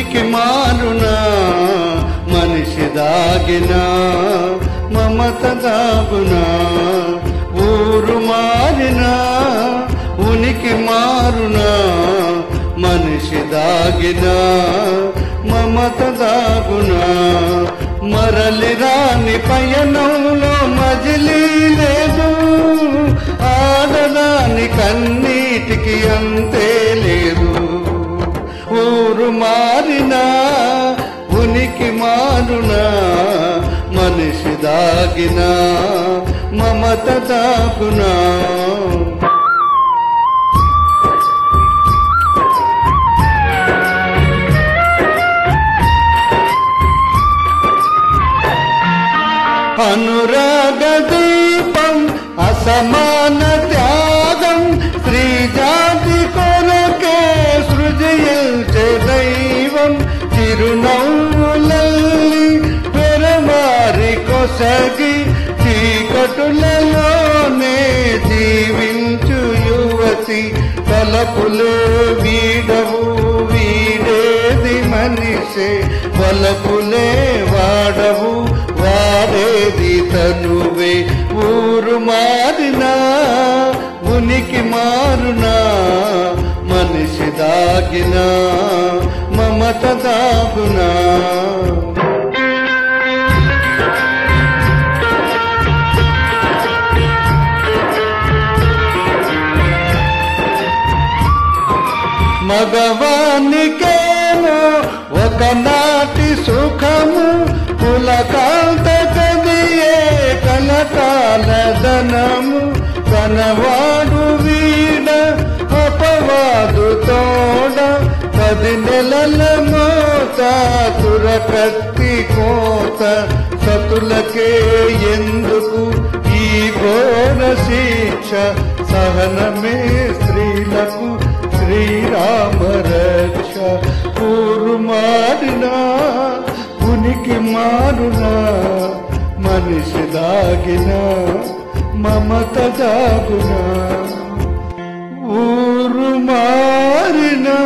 ఉనికి మారునా మనిషి దాగిన మమత దాగునా ఊరు మారినా ఉనికి మారునా మనిషి దాగిన మమత దాగునా మరలి రాని పయనంలో మజిలీ లేదు ఆడదాని కన్నీటికి అంతే లేదు ఊరు మారినా ఉనికి మారునా మనిషి దాగిన మమత దాగునా అనురాగ దీపం అసమాన త్యాగం స్త్రీ జాతి కొరకే సృజించే దైవం చిరునవ్వులల్లి పెరమారి కొసగి చీకటులలోనే జీవించు యువతి తలపులే వీడవు వీడేది మనిషే వలపులే వాడవు వారేది తనువే ఊరు మారినా ఉనికి మారునా మనిషి దాగిన మమత దాగునా మగవానికేమో ఒకనాటి సుఖము పులకాంత కదియే కలకాల ధనము కనవాడు వీడ అపవాదు తోడ 10 నెలల మోత తురకత్తి కోత సతులకే ఎందుకు ఈ ఘోర శిక్ష సహనమే స్త్రీలకు శ్రీరామ రక్ష ఊరు మారినా ఉనికి మారునా మనిషి దాగిన మమత దాగునా ఊరు మారినా